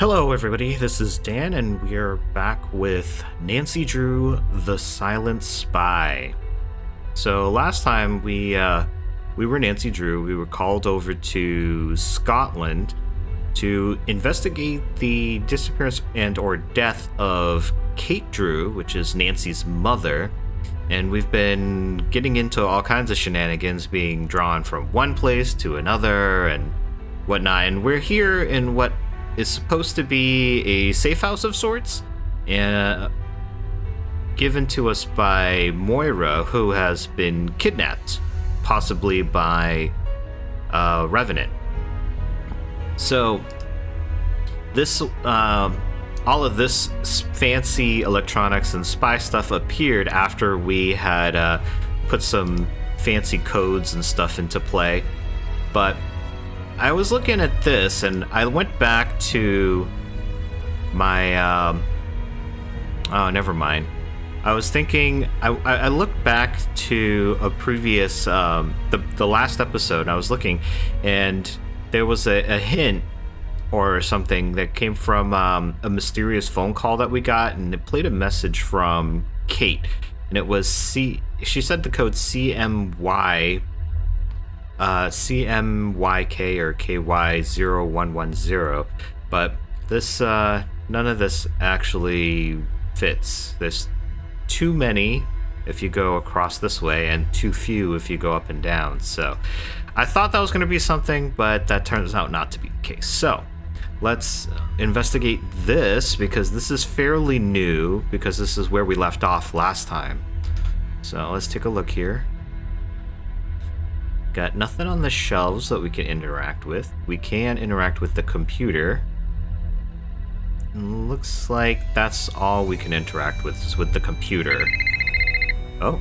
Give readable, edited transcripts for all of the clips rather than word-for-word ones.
Hello, everybody. This is Dan, and we are back with Nancy Drew, the Silent Spy. So last time we were Nancy Drew. We were called over to Scotland to investigate the disappearance and/or death of Kate Drew, which is Nancy's mother. And we've been getting into all kinds of shenanigans, being drawn from one place to another and whatnot. And we're here in what is supposed to be a safe house of sorts, given to us by Moira, who has been kidnapped, possibly by Revenant. So this, all of this fancy electronics and spy stuff appeared after we had put some fancy codes and stuff into play, but I was looking at this, and I went back to my, oh, never mind. I was thinking, I looked back to a previous, the last episode, and I was looking, and there was a hint or something that came from a mysterious phone call that we got, and it played a message from Kate, and it was she said the code CMYK or KY0110, but this none of this actually fits. There's too many if you go across this way and too few if you go up and down. So I thought that was going to be something, but that turns out not to be the case. So let's investigate this, because this is fairly new, because this is where we left off last time. So let's take a look here. Got nothing on the shelves that we can interact with. We can interact with the computer. Looks like that's all we can interact with, is with the computer. Oh.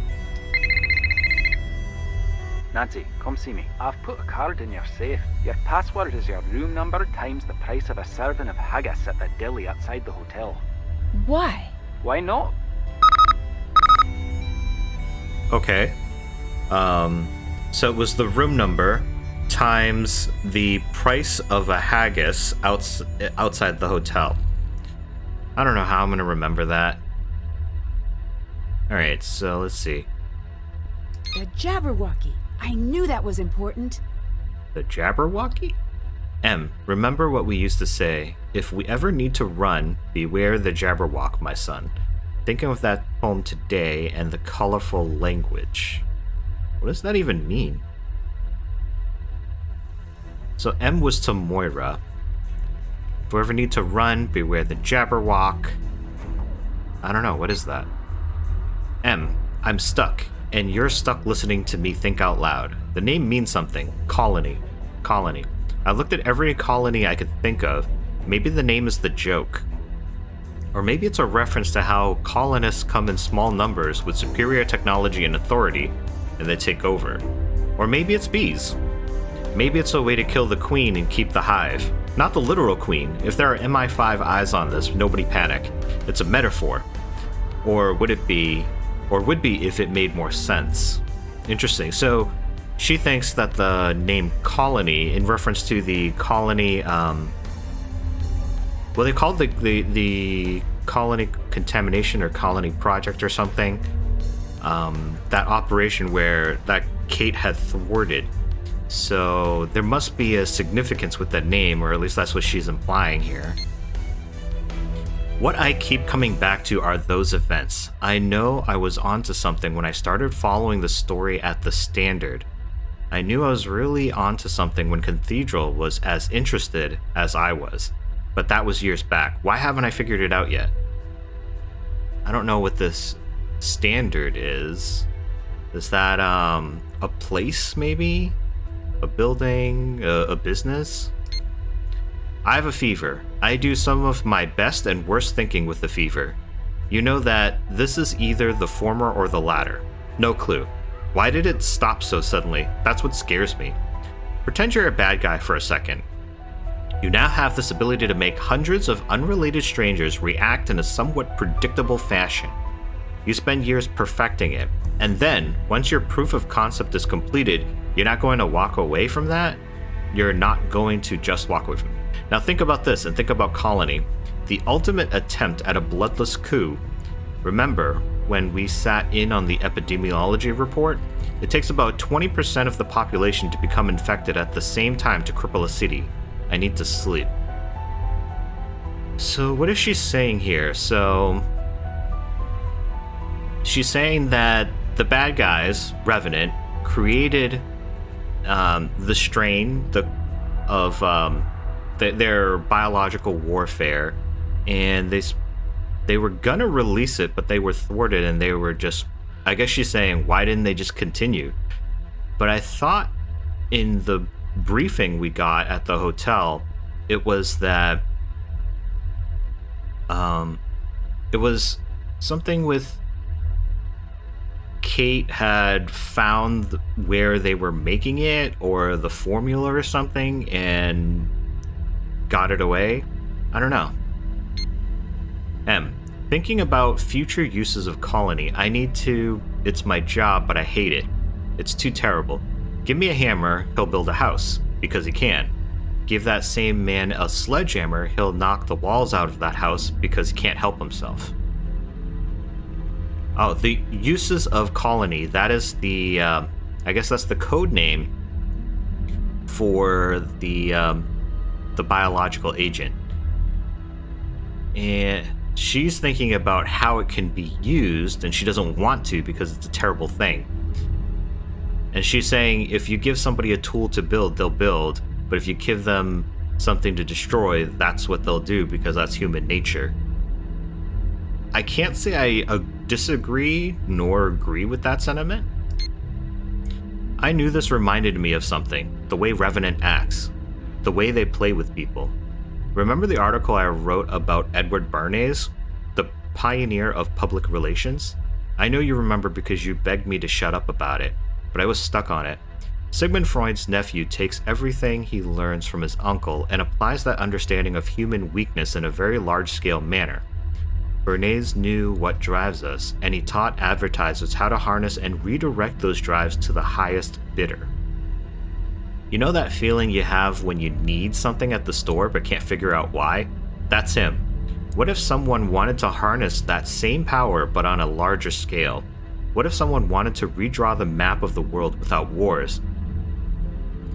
Nancy, come see me. I've put a card in your safe. Your password is your room number times the price of a serving of haggis at the deli outside the hotel. Why? Why not? Okay. So it was the room number times the price of a haggis outside the hotel. I don't know how I'm going to remember that. Alright, so let's see. The Jabberwocky. I knew that was important. The Jabberwocky? Remember what we used to say. If we ever need to run, beware the Jabberwock, my son. Thinking of that poem today and the colorful language. What does that even mean? So M was to Moira. If we ever need to run, beware the Jabberwock. I don't know, what is that? M, I'm stuck, and you're stuck listening to me think out loud. The name means something. Colony. Colony. I looked at every colony I could think of. Maybe the name is the joke. Or maybe it's a reference to how colonists come in small numbers with superior technology and authority, and they take over. Or maybe it's bees. Maybe it's a way to kill the queen and keep the hive. Not the literal queen. If there are MI5 eyes on this, nobody panic. It's a metaphor. Or would it be, or would be if it made more sense. Interesting. So she thinks that the name colony, in reference to the colony, well, they called the colony contamination or colony project or something. That operation where that Kate had thwarted. So there must be a significance with that name, or at least that's what she's implying here. What I keep coming back to are those events. I know I was onto something when I started following the story at the Standard. I knew I was really onto something when Cathedral was as interested as I was. But that was years back. Why haven't I figured it out yet? I don't know what this Standard is. Is that a place, maybe? A building? A business? I have a fever. I do some of my best and worst thinking with the fever. You know that this is either the former or the latter. No clue. Why did it stop so suddenly? That's what scares me. Pretend you're a bad guy for a second. You now have this ability to make hundreds of unrelated strangers react in a somewhat predictable fashion. You spend years perfecting it, and then, once your proof of concept is completed, you're not going to walk away from that? You're not going to just walk away from it. Now think about this and think about Colony. The ultimate attempt at a bloodless coup. Remember, when we sat in on the epidemiology report, it takes about 20% of the population to become infected at the same time to cripple a city. I need to sleep. So what is she saying here? So she's saying that the bad guys, Revenant, created the strain of their biological warfare, and they were gonna release it, but they were thwarted, and they were just, I guess she's saying, why didn't they just continue? But I thought in the briefing we got at the hotel, it was that it was something with Kate had found where they were making it, or the formula or something, and got it away. I don't know. Thinking about future uses of Colony, it's my job, but I hate it. It's too terrible. Give me a hammer, he'll build a house, because he can. Give that same man a sledgehammer, he'll knock the walls out of that house because he can't help himself. Oh, the uses of Colony, that is the, I guess that's the code name for the biological agent. And she's thinking about how it can be used, and she doesn't want to because it's a terrible thing. And she's saying if you give somebody a tool to build, they'll build, but if you give them something to destroy, that's what they'll do because that's human nature. I can't say I disagree nor agree with that sentiment. I knew this reminded me of something, the way Revenant acts, the way they play with people. Remember the article I wrote about Edward Bernays, the pioneer of public relations? I know you remember because you begged me to shut up about it, but I was stuck on it. Sigmund Freud's nephew takes everything he learns from his uncle and applies that understanding of human weakness in a very large-scale manner. Bernays knew what drives us, and he taught advertisers how to harness and redirect those drives to the highest bidder. You know that feeling you have when you need something at the store but can't figure out why? That's him. What if someone wanted to harness that same power but on a larger scale? What if someone wanted to redraw the map of the world without wars?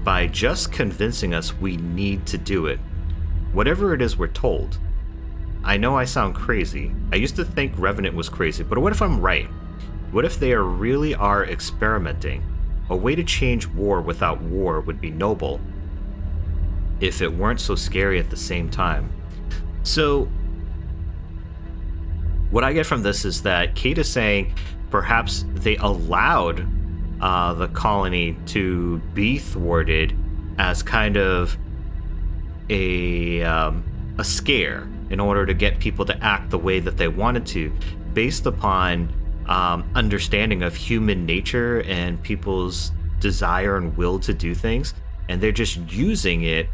By just convincing us we need to do it. Whatever it is we're told. I know I sound crazy. I used to think Revenant was crazy, but what if I'm right? What if they really are experimenting? A way to change war without war would be noble, if it weren't so scary at the same time. So, what I get from this is that Kate is saying perhaps they allowed the colony to be thwarted as kind of a scare in order to get people to act the way that they wanted to, based upon understanding of human nature and people's desire and will to do things, and they're just using it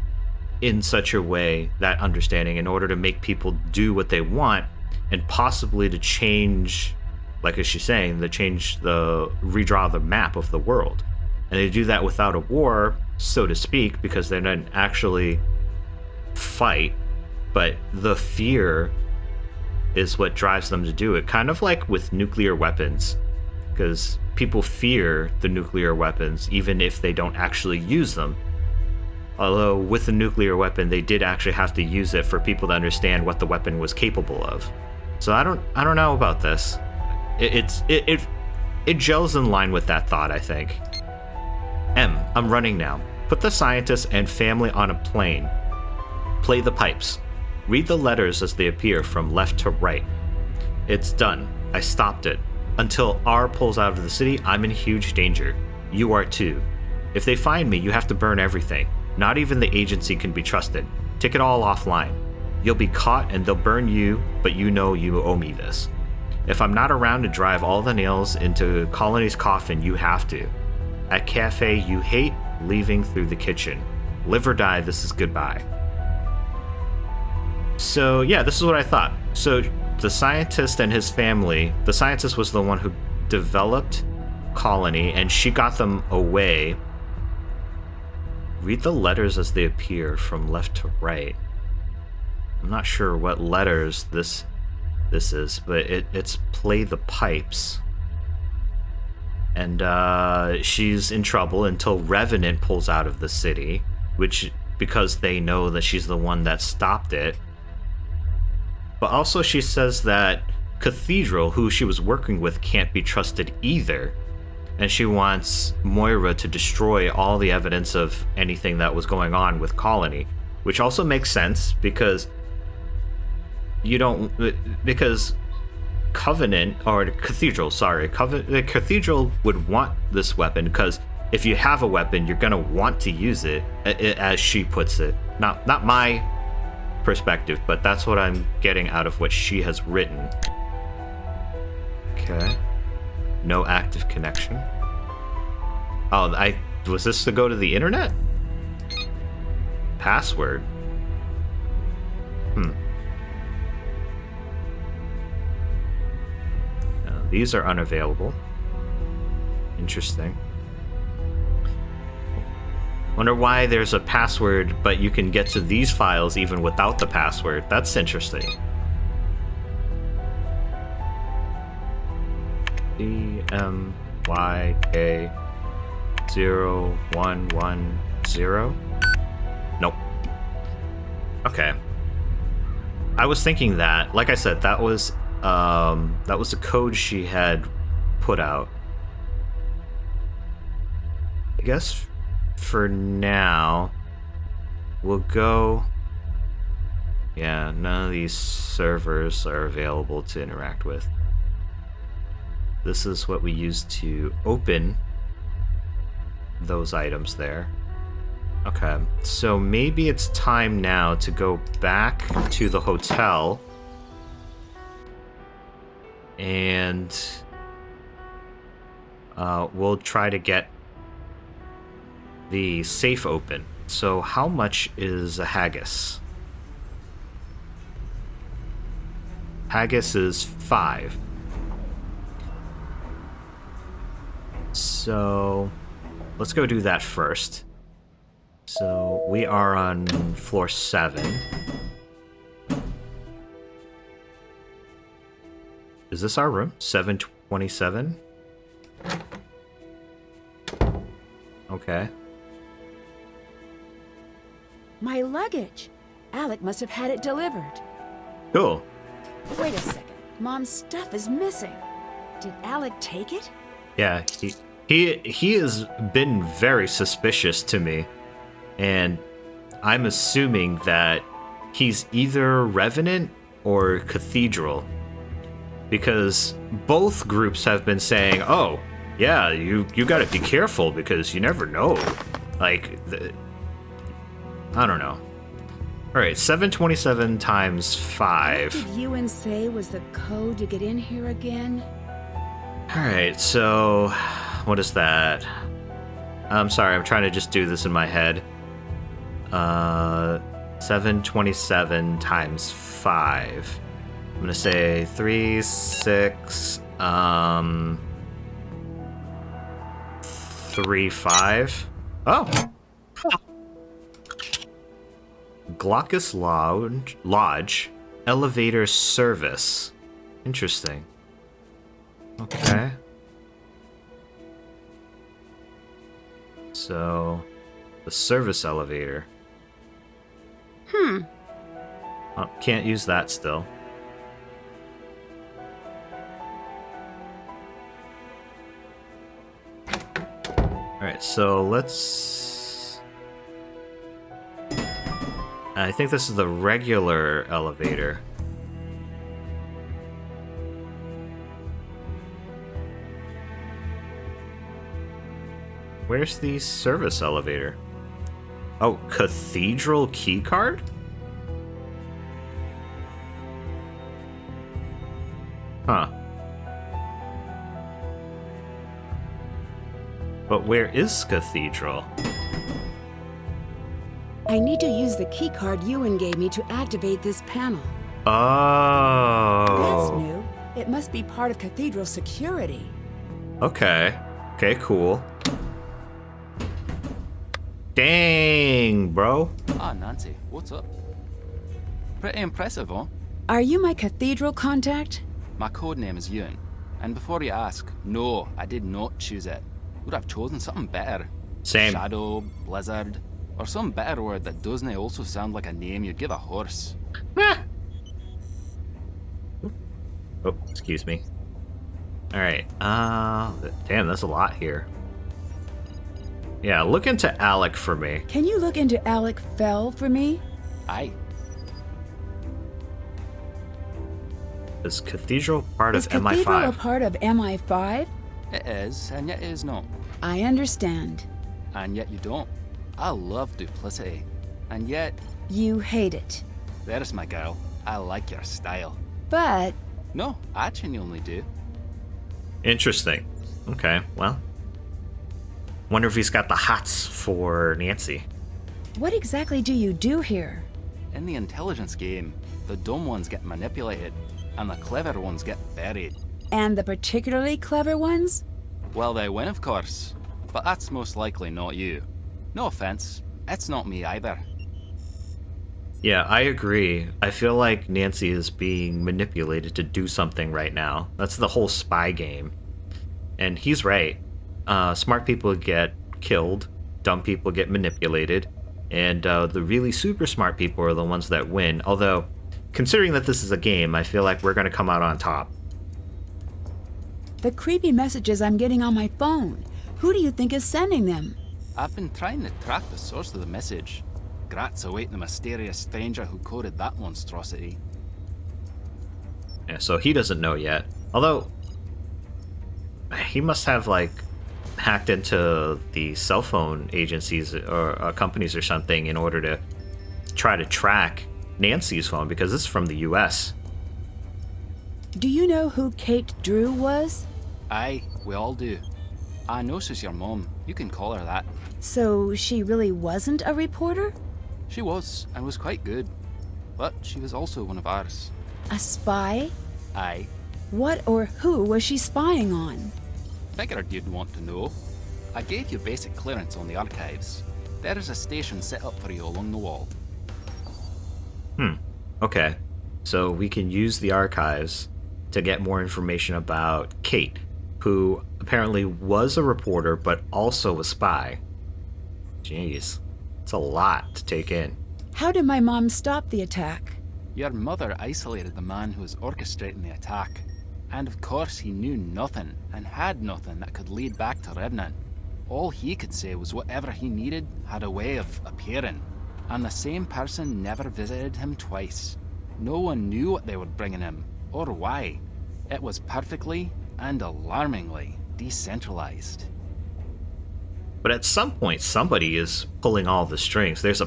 in such a way, that understanding, in order to make people do what they want, and possibly to change, like as she's saying, redraw the map of the world. And they do that without a war, so to speak, because they don't actually fight, but the fear is what drives them to do it. Kind of like with nuclear weapons, because people fear the nuclear weapons even if they don't actually use them. Although with the nuclear weapon, they did actually have to use it for people to understand what the weapon was capable of. So I don't know about this. It gels in line with that thought, I think. I'm running now. Put the scientists and family on a plane. Play the pipes. Read the letters as they appear from left to right. It's done. I stopped it. Until R pulls out of the city, I'm in huge danger. You are too. If they find me, you have to burn everything. Not even the agency can be trusted. Take it all offline. You'll be caught and they'll burn you, but you know you owe me this. If I'm not around to drive all the nails into Colony's coffin, you have to. At cafe you hate, leaving through the kitchen. Live or die, this is goodbye. So yeah, this is what I thought. So the scientist and his family, the scientist was the one who developed Colony, and she got them away Read the letters as they appear from left to right. I'm not sure what letters this is, but it's play the pipes. And she's in trouble until Revenant pulls out of the city, which because they know that she's the one that stopped it. But also she says that Cathedral, who she was working with, can't be trusted either. And she wants Moira to destroy all the evidence of anything that was going on with Colony, which also makes sense because Covenant, or Cathedral, sorry, the Cathedral would want this weapon because if you have a weapon, you're gonna want to use it, as she puts it. Not my perspective, but that's what I'm getting out of what she has written. Okay. No active connection. Oh, was this to go to the internet? Password. These are unavailable. Interesting. Wonder why there's a password, but you can get to these files even without the password. That's interesting. CMYK0110? Nope. Okay. I was thinking that, like I said, that was the code she had put out. I guess for now, we'll go... Yeah, none of these servers are available to interact with. This is what we use to open those items there. Okay, so maybe it's time now to go back to the hotel and we'll try to get the safe open. So how much is a haggis? Haggis is 5. So let's go do that first. So we are on floor 7. Is this our room? 727? Okay. My luggage. Alec must have had it delivered. Cool. Wait a second. Mom's stuff is missing. Did Alec take it? Yeah, he has been very suspicious to me. And I'm assuming that he's either Revenant or Cathedral. Because both groups have been saying, oh, yeah, you gotta be careful because you never know. Like, I don't know. Alright, 727 times 5. What did Ewan say was the code to get in here again? Alright, so what is that? I'm sorry, I'm trying to just do this in my head. 727 times 5. I'm gonna say 3, 6, 3, 5. Oh! Glaucus Lodge elevator service. Interesting. Okay. So, the service elevator. Oh, can't use that still. Alright, so let's... I think this is the regular elevator. Where's the service elevator? Oh, Cathedral keycard? Huh. But where is Cathedral? I need to use the keycard Ewan gave me to activate this panel. Oh. That's new. It must be part of Cathedral security. Okay. Okay, cool. Dang, bro. Ah, Nancy, what's up? Pretty impressive, huh? Are you my cathedral contact? My code name is Ewan. And before you ask, no, I did not choose it. Would have chosen something better. Same. Shadow, Blizzard, or some better word that doesn't also sound like a name you'd give a horse. Oh, excuse me. Alright, damn, that's a lot here. Yeah, look into Alec for me. Can you look into Alec Fell for me? Aye. Is Cathedral part Is of Cathedral a MI5? part of MI5? It is, and yet it is not. I understand. And yet you don't. I love duplicity. And yet, You hate it. there's my girl. I like your style. But No, I genuinely do. Interesting. Okay, well. Wonder if he's got the hots for Nancy. what exactly do you do here? In the intelligence game, the dumb ones get manipulated, and the clever ones get buried. And the particularly clever ones? Well, they win, of course. But that's most likely not you. No offense, it's not me either. Yeah, I agree. I feel like Nancy is being manipulated to do something right now. That's the whole spy game. And he's right. Smart people get killed, dumb people get manipulated, and the really super smart people are the ones that win. Although, considering that this is a game, I feel like we're going to come out on top. The creepy messages I'm getting on my phone. Who do you think is sending them? I've been trying to track the source of the message. Grats await the mysterious stranger who coded that monstrosity. Yeah, so he doesn't know yet. Although, he must have, like, hacked into the cell phone agencies or companies or something in order to try to track Nancy's phone, because this is from the US. Do you know who Kate Drew was? Aye, we all do. I know she's your mom. You can call her that. So she really wasn't a reporter? She was, and was quite good. But she was also one of ours. A spy? Aye. What or who was she spying on? Figured you'd want to know. I gave you basic clearance on the archives. There is a station set up for you along the wall. Okay, so we can use the archives to get more information about Kate, who apparently was a reporter but also a spy. Jeez, it's a lot to take in. How did my mom stop the attack? Your mother isolated the man who was orchestrating the attack. And of course he knew nothing and had nothing that could lead back to Revenant. All he could say was whatever he needed had a way of appearing. And the same person never visited him twice. No one knew what they were bringing him, or why. It was perfectly and alarmingly decentralized. But at some point, somebody is pulling all the strings. There's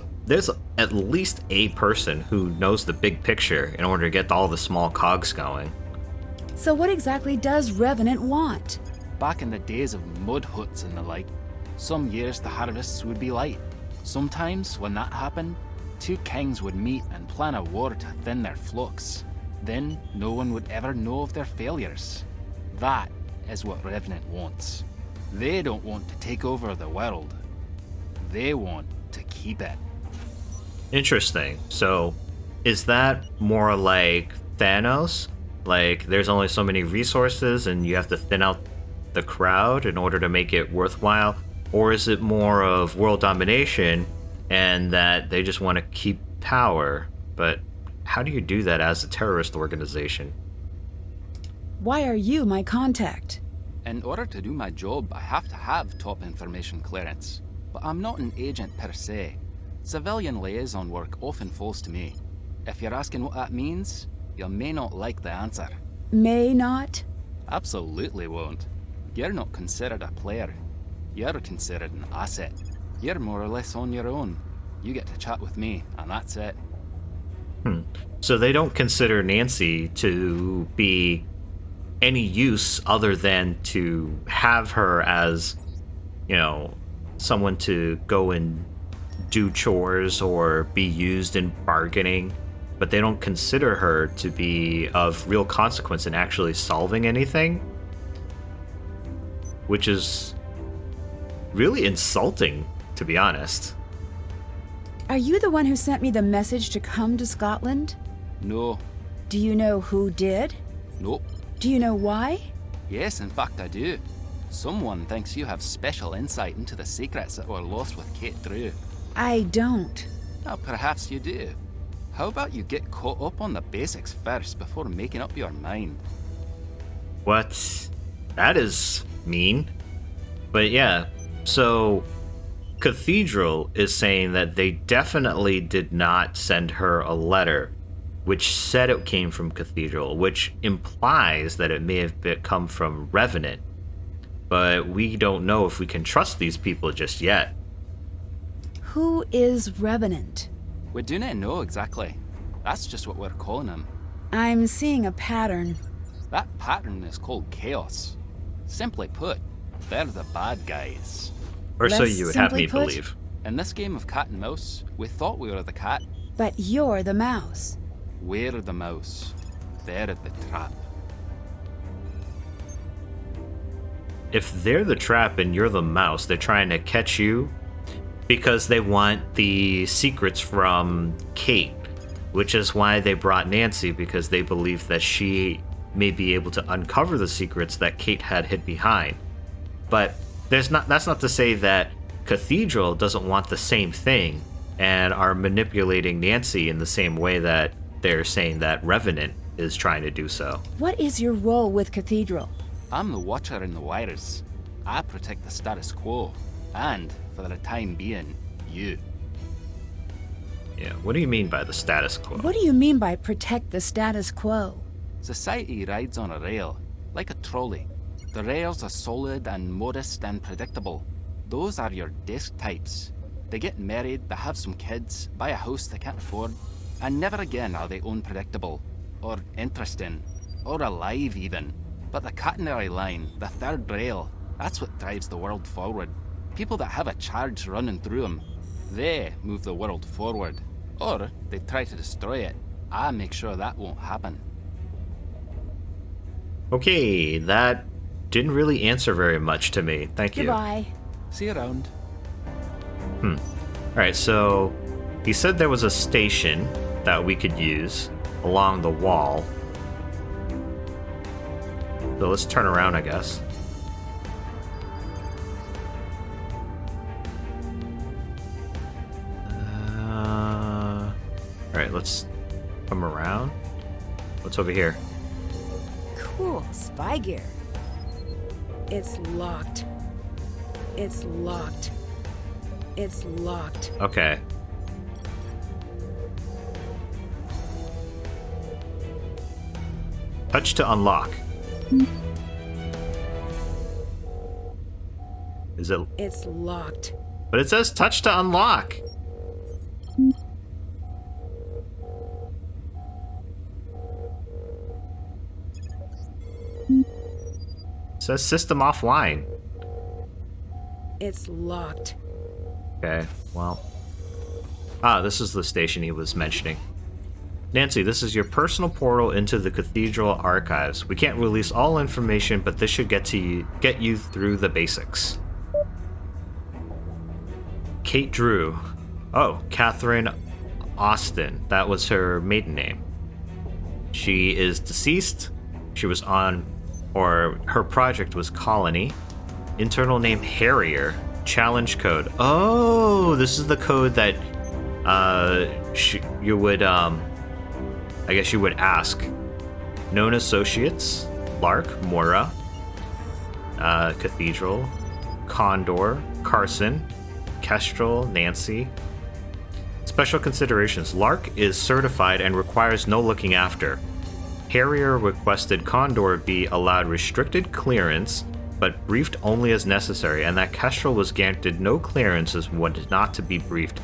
at least a person who knows the big picture in order to get all the small cogs going. So what exactly does Revenant want? Back in the days of mud huts and the like, some years the harvests would be light. Sometimes, when that happened, two kings would meet and plan a war to thin their flocks. Then, no one would ever know of their failures. That is what Revenant wants. They don't want to take over the world. They want to keep it. Interesting. So, is that more like Thanos? Like, there's only so many resources and you have to thin out the crowd in order to make it worthwhile? Or is it more of world domination and that they just want to keep power? But how do you do that as a terrorist organization? Why are you my contact? In order to do my job, I have to have top information clearance. But I'm not an agent per se. Civilian liaison work often falls to me. If you're asking what that means, you may not like the answer. May not? Absolutely won't. You're not considered a player. You're considered an asset. You're more or less on your own. You get to chat with me, and that's it. So they don't consider Nancy to be any use other than to have her as, you know, someone to go and do chores or be used in bargaining, but they don't consider her to be of real consequence in actually solving anything, which is really insulting, to be honest. Are you the one who sent me the message to come to Scotland? No. Do you know who did? Nope. Do you know why? Yes, in fact I do. Someone thinks you have special insight into the secrets that were lost with Kate Drew. I don't. Well, perhaps you do. How about you get caught up on the basics first before making up your mind? What? That is mean. But yeah, so Cathedral is saying that they definitely did not send her a letter which said it came from Cathedral, which implies that it may have come from Revenant. But we don't know if we can trust these people just yet. Who is Revenant? We do not know exactly. That's just what we're calling him. I'm seeing a pattern. That pattern is called Chaos. Simply put, they're the bad guys. Or so Less you would have simply me put? believe. In this game of cat and mouse, we thought we were the cat. But you're the mouse. We're the mouse. They're the trap. If they're the trap and you're the mouse, they're trying to catch you because they want the secrets from Kate, which is why they brought Nancy, because they believe that she may be able to uncover the secrets that Kate had hid behind. But that's not to say that Cathedral doesn't want the same thing and are manipulating Nancy in the same way that they're saying that Revenant is trying to do so. What is your role with Cathedral? I'm the watcher in the wires. I protect the status quo. And, for the time being, you. Yeah, what do you mean by the status quo? What do you mean by protect the status quo? Society rides on a rail, like a trolley. The rails are solid and modest and predictable. Those are your disc types. They get married, they have some kids, buy a house they can't afford, and never again are they unpredictable, or interesting, or alive even. But the catenary line, the third rail, that's what drives the world forward. People that have a charge running through them, they move the world forward. Or they try to destroy it. I make sure that won't happen. Okay, that didn't really answer very much to me. Thank you. Goodbye. See you around. Alright, so he said there was a station that we could use along the wall. So let's turn around, I guess. Alright, let's come around. What's over here? Cool, spy gear. It's locked. It's locked. It's locked. Okay. Touch to unlock. Is it? It's locked. But it says touch to unlock. It says system offline. It's locked. Okay, well. This is the station he was mentioning. Nancy, this is your personal portal into the Cathedral archives. We can't release all information, but this should get you through the basics. Kate Drew. Oh, Catherine Austin. That was her maiden name. She is deceased. She was on, or her project was Colony. Internal name Harrier. Challenge code. Oh, this is the code that you would I guess you would ask. Known associates: Lark, Moira, Cathedral, Condor, Carson, Kestrel, Nancy. Special considerations: Lark is certified and requires no looking after. Harrier requested Condor be allowed restricted clearance, but briefed only as necessary, and that Kestrel was granted no clearance as was not to be briefed.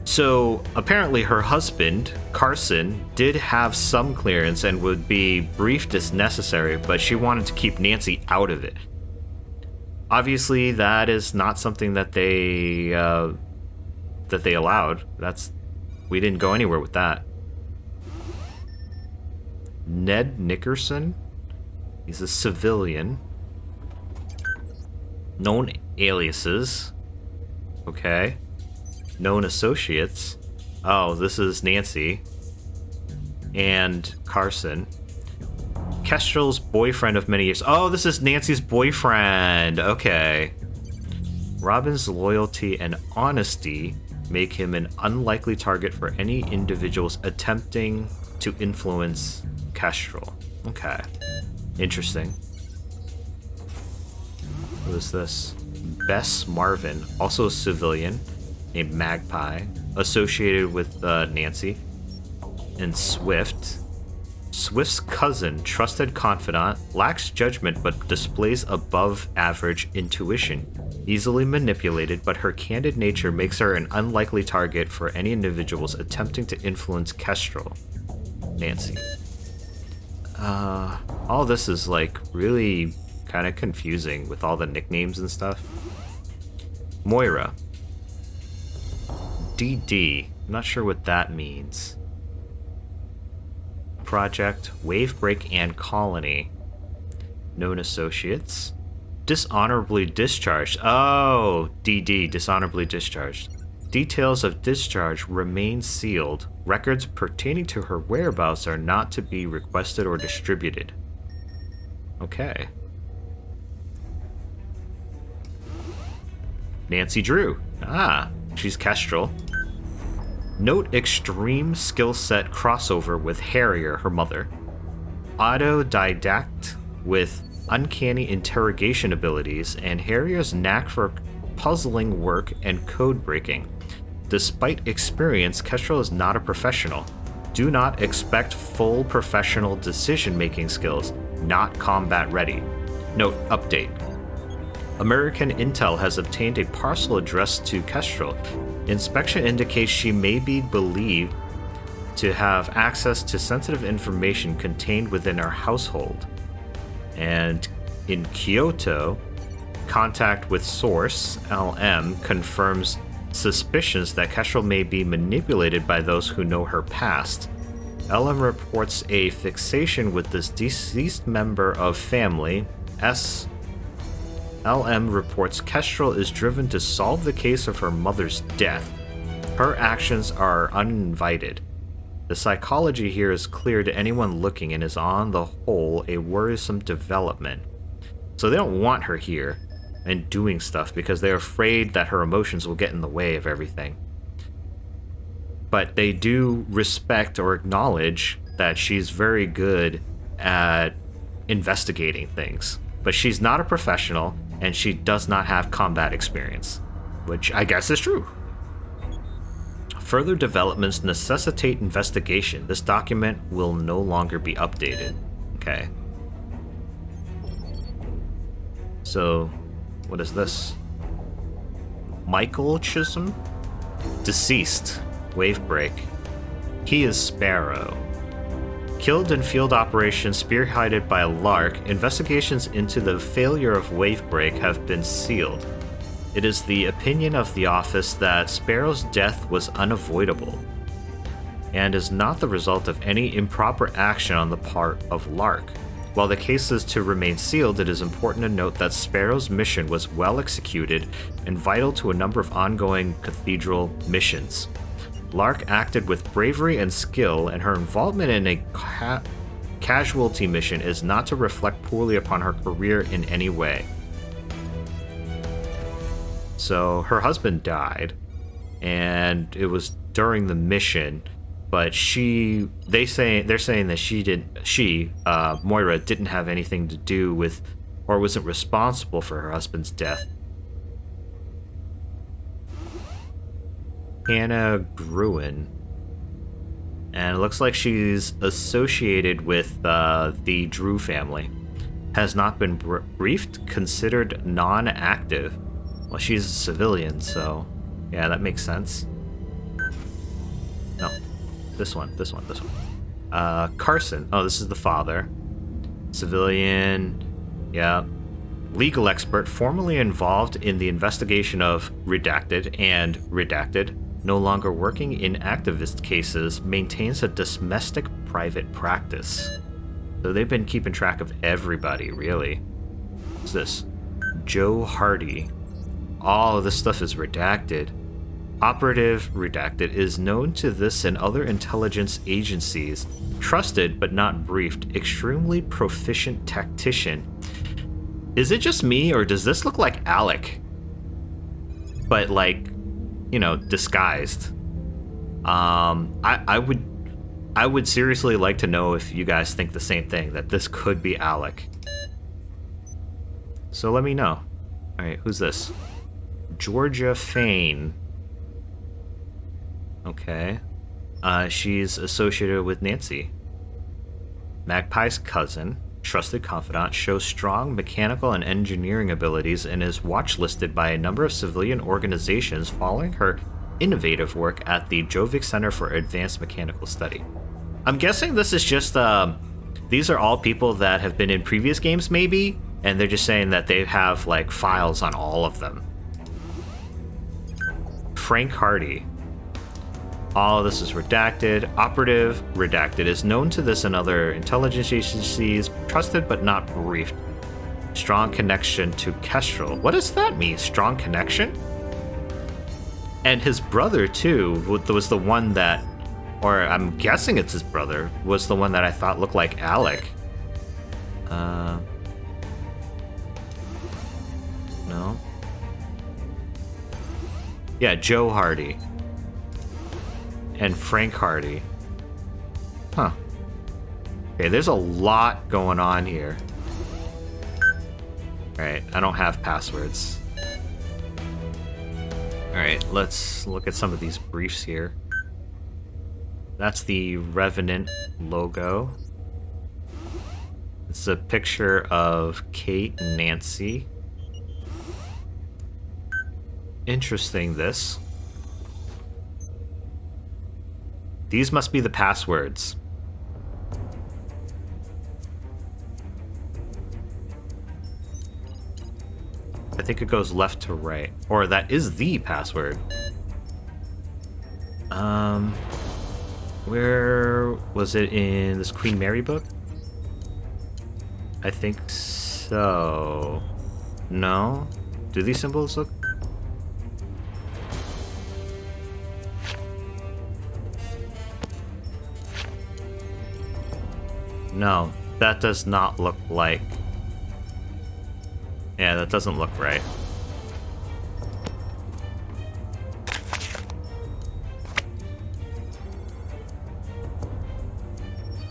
So apparently her husband, Carson, did have some clearance and would be briefed as necessary, but she wanted to keep Nancy out of it. Obviously, that is not something that they allowed. We didn't go anywhere with that. Ned Nickerson. He's a civilian. Known aliases. Okay. Known associates. Oh, this is Nancy and Carson. Kestrel's boyfriend of many years. Oh, this is Nancy's boyfriend. Okay. Robin's loyalty and honesty make him an unlikely target for any individuals attempting to influence Kestrel. Okay. Interesting. Who is this? Bess Marvin, also a civilian, named Magpie, associated with Nancy. And Swift. Swift's cousin, trusted confidant, lacks judgment but displays above average intuition. Easily manipulated, but her candid nature makes her an unlikely target for any individuals attempting to influence Kestrel. Nancy. All this is like really kind of confusing with all the nicknames and stuff. Moira. DD. I'm not sure what that means. Project, Wavebreak, and Colony. Known associates. Dishonorably discharged. Oh, DD, dishonorably discharged. Details of discharge remain sealed. Records pertaining to her whereabouts are not to be requested or distributed. Okay. Nancy Drew. Ah, she's Kestrel. Note extreme skill set crossover with Harrier, her mother. Autodidact with uncanny interrogation abilities and Harrier's knack for puzzling work and code breaking. Despite experience, Kestrel is not a professional. Do not expect full professional decision-making skills, not combat ready. Note update. American Intel has obtained a parcel addressed to Kestrel. Inspection indicates she may be believed to have access to sensitive information contained within our household. And in Kyoto, contact with source, LM, confirms suspicions that Kestrel may be manipulated by those who know her past. LM reports a fixation with this deceased member of family. LM reports Kestrel is driven to solve the case of her mother's death. Her actions are uninvited. The psychology here is clear to anyone looking and is on the whole a worrisome development. So they don't want her here and doing stuff because they're afraid that her emotions will get in the way of everything. But they do respect or acknowledge that she's very good at investigating things. But she's not a professional, and she does not have combat experience, which I guess is true. Further developments necessitate investigation. This document will no longer be updated. Okay. So, what is this? Michael Chisholm? Deceased. Wavebreak. He is Sparrow. Killed in field operations spearheaded by Lark, investigations into the failure of Wavebreak have been sealed. It is the opinion of the office that Sparrow's death was unavoidable and is not the result of any improper action on the part of Lark. While the case is to remain sealed, it is important to note that Sparrow's mission was well executed and vital to a number of ongoing Cathedral missions. Lark acted with bravery and skill, and her involvement in a casualty mission is not to reflect poorly upon her career in any way. So her husband died, and it was during the mission, but they're saying that Moira didn't have anything to do with or wasn't responsible for her husband's death. Hannah Gruen. And it looks like she's associated with the Drew family. Has not been briefed, considered non-active. Well, she's a civilian, so yeah, that makes sense. No, this one. Carson. Oh, this is the father. Civilian, yeah. Legal expert formerly involved in the investigation of Redacted and Redacted, no longer working in activist cases, maintains a domestic private practice. So they've been keeping track of everybody, really. What's this? Joe Hardy. All of this stuff is redacted. Operative redacted is known to this and other intelligence agencies. Trusted but not briefed. Extremely proficient tactician. Is it just me, or does this look like Alec? But like, you know, disguised. I would seriously like to know if you guys think the same thing, that this could be Alec. So let me know. Alright, who's this? Georgia Fain. Okay. She's associated with Nancy. Magpie's cousin, trusted confidant, shows strong mechanical and engineering abilities and is watch-listed by a number of civilian organizations following her innovative work at the Jovic Center for Advanced Mechanical Study. I'm guessing this is just, these are all people that have been in previous games, maybe? And they're just saying that they have, like, files on all of them. Frank Hardy. All of this is redacted. Operative, redacted, is known to this and other intelligence agencies, trusted but not briefed. Strong connection to Kestrel. What does that mean? Strong connection? And his brother, too, was the one that, or I'm guessing it's his brother, was the one that I thought looked like Alec. No. Yeah, Joe Hardy. And Frank Hardy. Huh. Okay, there's a lot going on here. Alright, I don't have passwords. Alright, let's look at some of these briefs here. That's the Revenant logo. It's a picture of Kate and Nancy. Interesting, this. These must be the passwords. I think it goes left to right. Or that is the password. Where was it in this Queen Mary book? I think so. No? Do these symbols look? No, that does not look like... Yeah, that doesn't look right.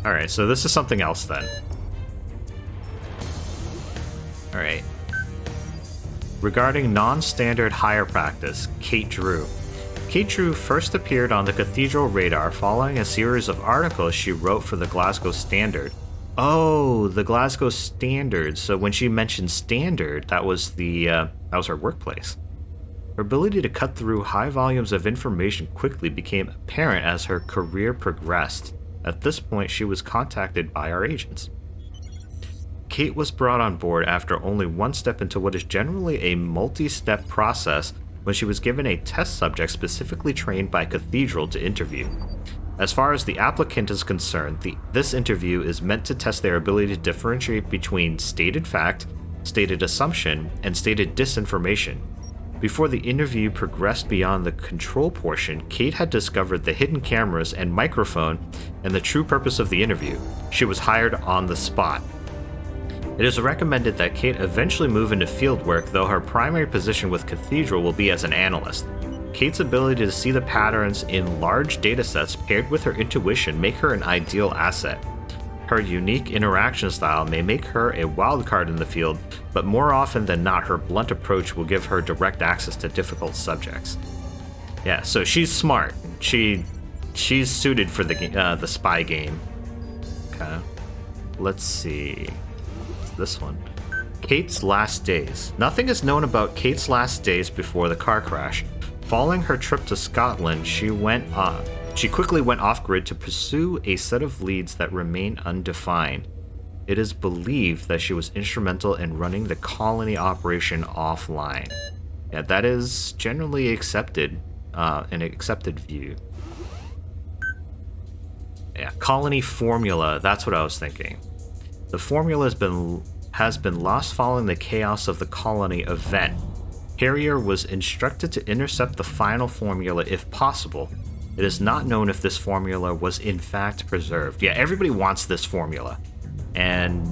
Alright, so this is something else then. Alright. Regarding non-standard hire practice, Kate Drew. Kate Drew first appeared on the Cathedral radar following a series of articles she wrote for the Glasgow Standard. Oh, the Glasgow Standard. So when she mentioned Standard, that was her workplace. Her ability to cut through high volumes of information quickly became apparent as her career progressed. At this point, she was contacted by our agents. Kate was brought on board after only one step into what is generally a multi-step process when she was given a test subject specifically trained by Cathedral to interview. As far as the applicant is concerned, this interview is meant to test their ability to differentiate between stated fact, stated assumption, and stated disinformation. Before the interview progressed beyond the control portion, Kate had discovered the hidden cameras and microphone and the true purpose of the interview. She was hired on the spot. It is recommended that Kate eventually move into field work, though her primary position with Cathedral will be as an analyst. Kate's ability to see the patterns in large datasets paired with her intuition make her an ideal asset. Her unique interaction style may make her a wild card in the field, but more often than not, her blunt approach will give her direct access to difficult subjects. Yeah, so she's smart. She's suited for the spy game. Okay, let's see. It's this one. Kate's last days. Nothing is known about Kate's last days before the car crash. Following her trip to Scotland, she quickly went off-grid to pursue a set of leads that remain undefined. It is believed that she was instrumental in running the colony operation offline. Yeah, that is generally accepted, an accepted view. Yeah, colony formula, that's what I was thinking. The formula has been lost following the chaos of the colony event. Carrier was instructed to intercept the final formula if possible. It is not known if this formula was in fact preserved. Yeah, everybody wants this formula. And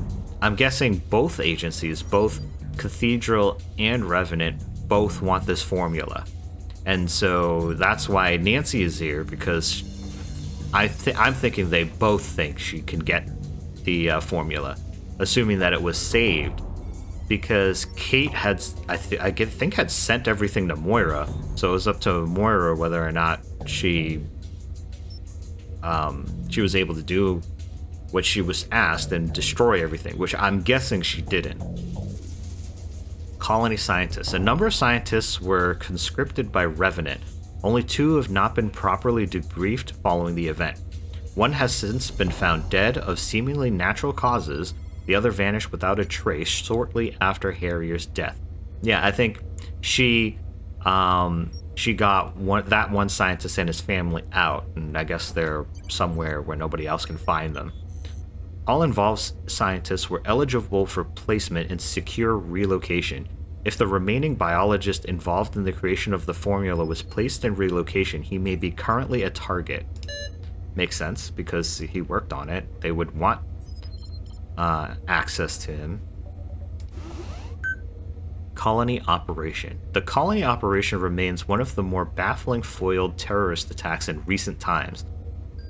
I'm guessing both agencies, both Cathedral and Revenant, both want this formula. And so that's why Nancy is here, because I'm thinking they both think she can get the formula, assuming that it was saved. Because Kate had, I think, had sent everything to Moira, so it was up to Moira whether or not she was able to do what she was asked and destroy everything, which I'm guessing she didn't. Colony scientists. A number of scientists were conscripted by Revenant. Only 2 have not been properly debriefed following the event. One has since been found dead of seemingly natural causes. The other vanished without a trace shortly after Harrier's death. Yeah, I think she got one scientist and his family out, and I guess they're somewhere where nobody else can find them. All involved scientists were eligible for placement and secure relocation. If the remaining biologist involved in the creation of the formula was placed in relocation, he may be currently a target. Makes sense, because he worked on it. They would want access to him. Colony operation. The colony operation remains one of the more baffling foiled terrorist attacks in recent times.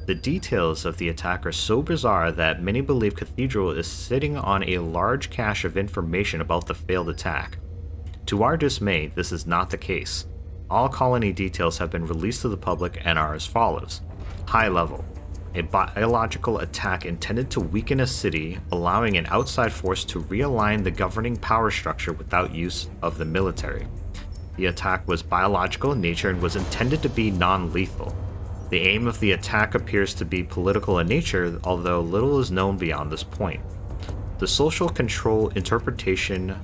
The details of the attack are so bizarre that many believe Cathedral is sitting on a large cache of information about the failed attack. To our dismay, this is not the case. All colony details have been released to the public and are as follows. High level. A biological attack intended to weaken a city, allowing an outside force to realign the governing power structure without use of the military. The attack was biological in nature and was intended to be non-lethal. The aim of the attack appears to be political in nature, although little is known beyond this point. The social control interpretation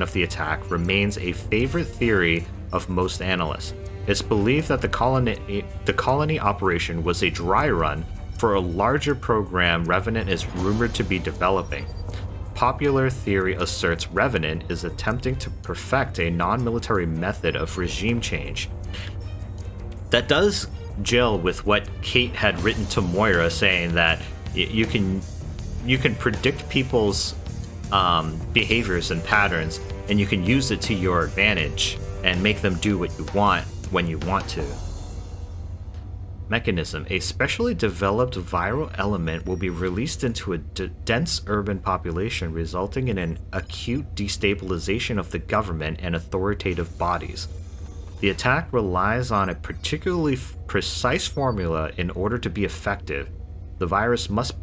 of the attack remains a favorite theory of most analysts. It's believed that the colony operation was a dry run for a larger program Revenant is rumored to be developing. Popular theory asserts Revenant is attempting to perfect a non-military method of regime change. That does gel with what Kate had written to Moira, saying that you can predict people's behaviors and patterns, and you can use it to your advantage and make them do what you want when you want to. Mechanism. A specially developed viral element will be released into a dense urban population, resulting in an acute destabilization of the government and authoritative bodies. The attack relies on a particularly precise formula in order to be effective. The virus must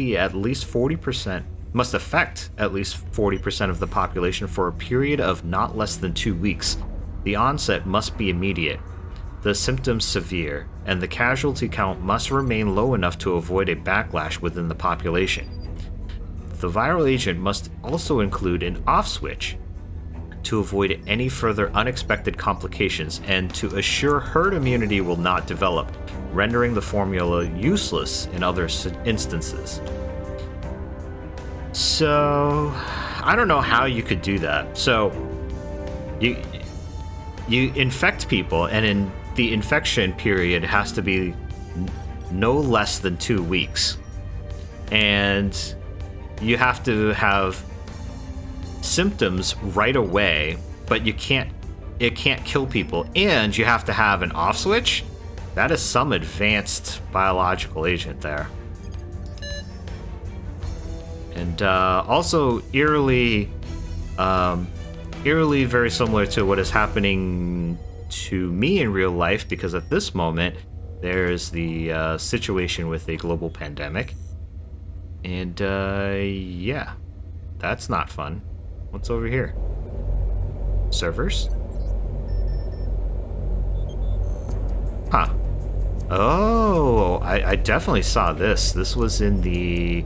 affect at least 40% of the population for a period of not less than 2 weeks. The onset must be immediate, the symptoms severe, and the casualty count must remain low enough to avoid a backlash within the population. The viral agent must also include an off switch to avoid any further unexpected complications and to assure herd immunity will not develop, rendering the formula useless in other instances. So, I don't know how you could do that. So, you infect people, and in the infection period has to be no less than 2 weeks. And you have to have symptoms right away, but it can't kill people. And you have to have an off switch. That is some advanced biological agent there. And also eerily very similar to what is happening to me in real life, because at this moment there's the situation with a global pandemic, and yeah, that's not fun. What's over here? Servers? Huh. Oh, I definitely saw this. This was in the...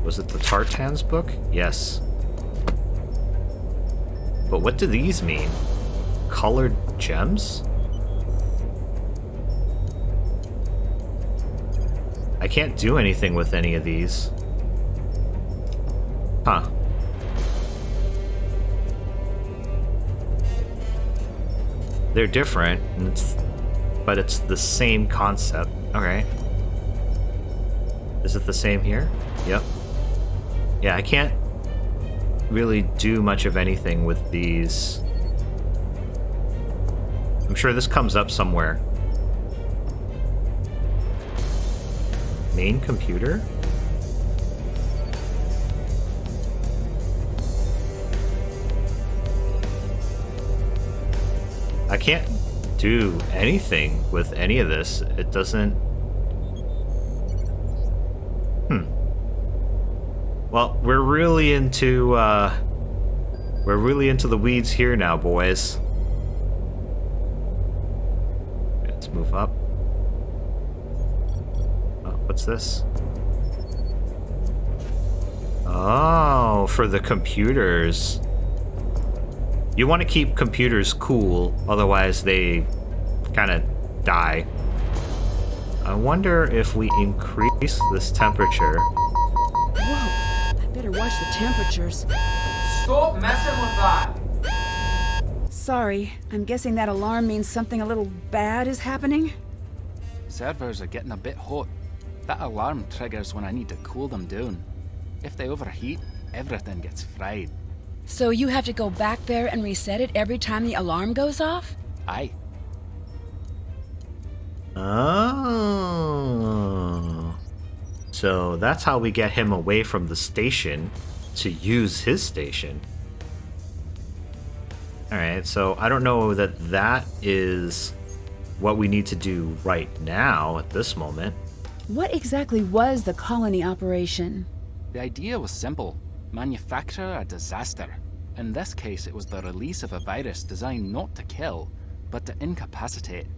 Was it the Tartan's book? Yes. But what do these mean? Colored gems? I can't do anything with any of these. Huh. They're different, and but it's the same concept. Okay. Is it the same here? Yep. Yeah, I can't really do much of anything with these. I'm sure this comes up somewhere. Main computer? I can't do anything with any of this. It doesn't... Well, we're really into the weeds here now, boys. Let's move up. Oh, what's this? Oh, for the computers. You want to keep computers cool, otherwise they kind of die. I wonder if we increase this temperature. Whoa, I better watch the temperatures. Stop messing with that! Sorry, I'm guessing that alarm means something a little bad is happening? Servers are getting a bit hot. That alarm triggers when I need to cool them down. If they overheat, everything gets fried. So you have to go back there and reset it every time the alarm goes off? Aye. Oh. So that's how we get him away from the station to use his station. Alright, so I don't know that that is what we need to do right now at this moment. What exactly was the colony operation? The idea was simple. Manufacture a disaster. In this case, it was the release of a virus designed not to kill, but to incapacitate,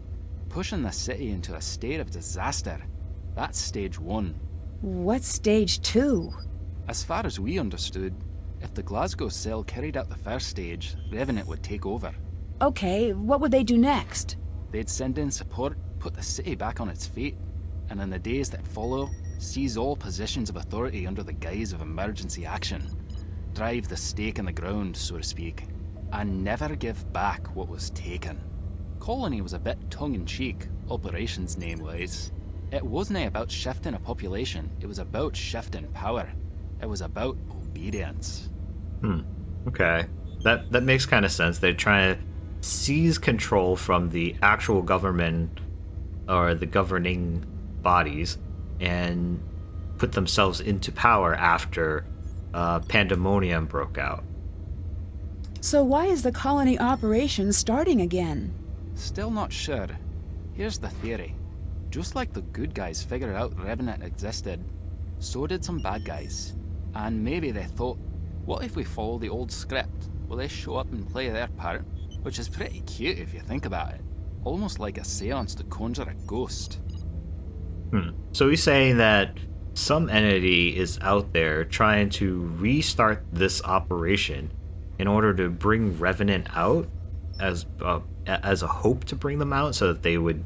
pushing the city into a state of disaster. That's stage 1. What's stage 2? As far as we understood, if the Glasgow cell carried out the first stage, Revenant would take over. Okay, what would they do next? They'd send in support, put the city back on its feet, and in the days that follow, seize all positions of authority under the guise of emergency action. Drive the stake in the ground, so to speak, and never give back what was taken. Colony was a bit tongue-in-cheek, operations name-wise. It wasn't about shifting a population, it was about shifting power. It was about obedience. Okay. That makes kind of sense. They're trying to seize control from the actual government or the governing bodies and put themselves into power after pandemonium broke out. So why is the colony operation starting again? Still not sure. Here's the theory. Just like the good guys figured out Revenant existed, so did some bad guys. And maybe they thought, what if we follow the old script? Will they show up and play their part? Which is pretty cute if you think about it. Almost like a seance to conjure a ghost. So he's saying that some entity is out there trying to restart this operation in order to bring Revenant out as a hope to bring them out so that they would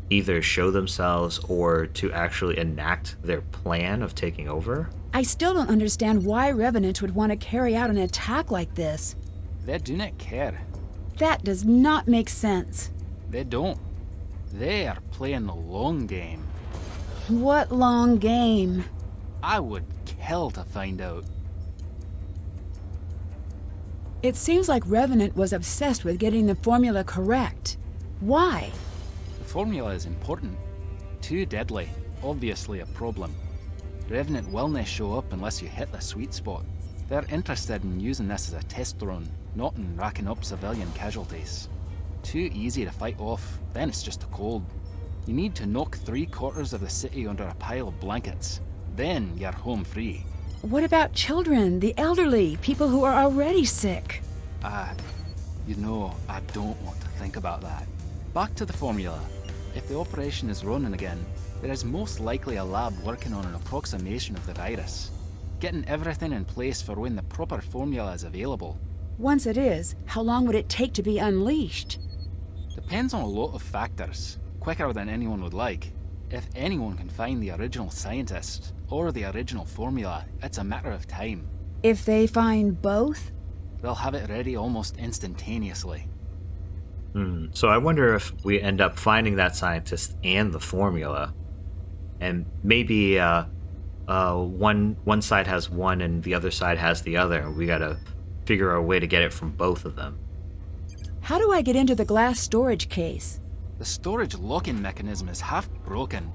either show themselves or to actually enact their plan of taking over. I still don't understand why Revenant would want to carry out an attack like this. They do not care. That does not make sense. They don't. They are playing the long game. What long game? I would kill to find out. It seems like Revenant was obsessed with getting the formula correct. Why? The formula is important. Too deadly. Obviously a problem. Revenant will not show up unless you hit the sweet spot. They're interested in using this as a test run, not in racking up civilian casualties. Too easy to fight off, then it's just a cold. You need to knock 3/4 of the city under a pile of blankets. Then you're home free. What about children, the elderly, people who are already sick? I don't want to think about that. Back to the formula. If the operation is running again, there is most likely a lab working on an approximation of the virus. Getting everything in place for when the proper formula is available. Once it is, how long would it take to be unleashed? Depends on a lot of factors. Quicker than anyone would like. If anyone can find the original scientist, or the original formula, it's a matter of time. If they find both? They'll have it ready almost instantaneously. So I wonder if we end up finding that scientist and the formula, and maybe one side has one and the other side has the other, and we gotta figure out a way to get it from both of them. How do I get into the glass storage case? The storage locking mechanism is half broken,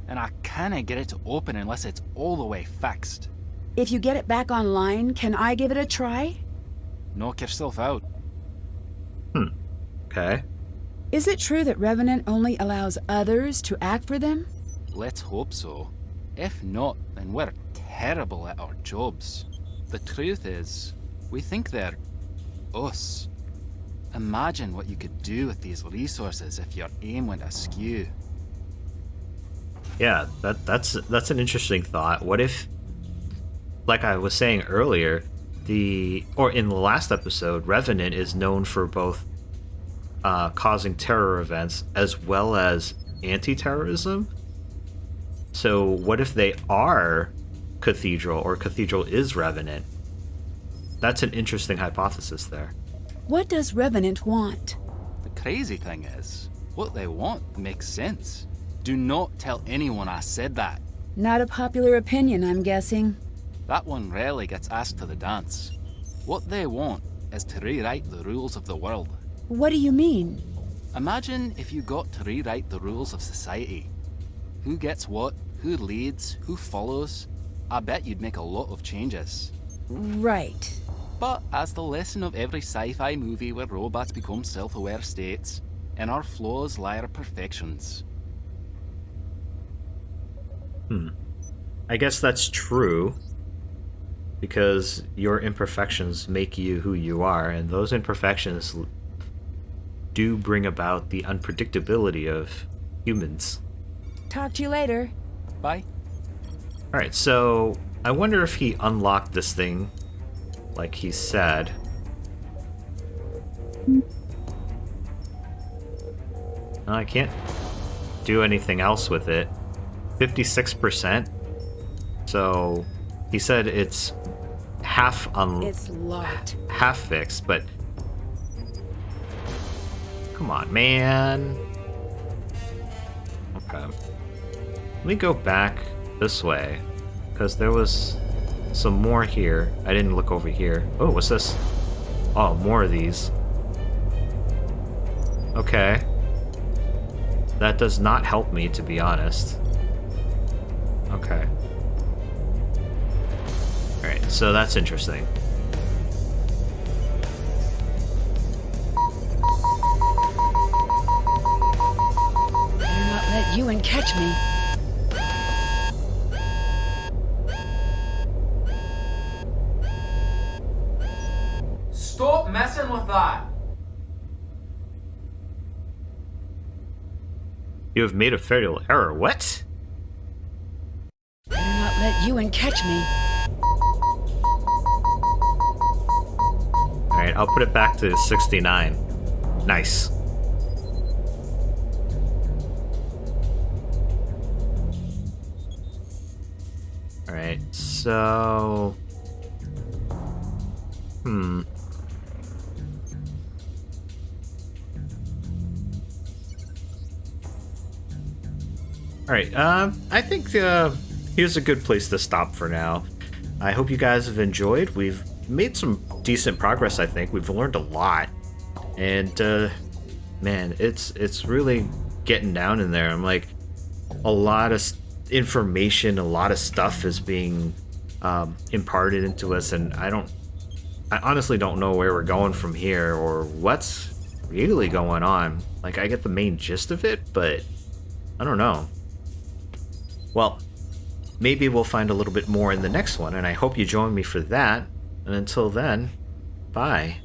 and I can't get it to open unless it's all the way fixed. If you get it back online, can I give it a try? Knock yourself out. Okay. Is it true that Revenant only allows others to act for them? Let's hope so. If not, then we're terrible at our jobs. The truth is, we think they're us. Imagine what you could do with these resources if your aim went askew. Yeah, that's an interesting thought. What if, like I was saying earlier, in the last episode, Revenant is known for both causing terror events as well as anti-terrorism. So what if they are Cathedral, or Cathedral is Revenant? That's an interesting hypothesis there. What does Revenant want? The crazy thing is, what they want makes sense. Do not tell anyone I said that. Not a popular opinion, I'm guessing. That one rarely gets asked to the dance. What they want is to rewrite the rules of the world. What do you mean? Imagine if you got to rewrite the rules of society. Who gets what, who leads, who follows. I bet you'd make a lot of changes. Right. But as the lesson of every sci-fi movie where robots become self-aware states, in our flaws lie our perfections. I guess that's true, because your imperfections make you who you are, and those imperfections do bring about the unpredictability of humans. Talk to you later. Bye. Alright, so I wonder if he unlocked this thing like he said. I can't do anything else with it. 56%. So he said it's It's locked. half fixed, but come on, man. Okay. Let me go back this way, because there was some more here. I didn't look over here. Oh, what's this? Oh, more of these. Okay. That does not help me, to be honest. Okay. Alright, so that's interesting. Better not let you and catch me. Stop messing with that! You have made a fatal error. What? Better not let you and catch me. Alright, I'll put it back to 69. Nice. Alright, so... Alright, I think here's a good place to stop for now. I hope you guys have enjoyed. We've made some decent progress, I think. We've learned a lot. And, man, it's really getting down in there. I'm like, a lot of information, a lot of stuff is being imparted into us, and I honestly don't know where we're going from here or what's really going on. Like, I get the main gist of it, but I don't know. Well, maybe we'll find a little bit more in the next one, and I hope you join me for that. And until then, bye.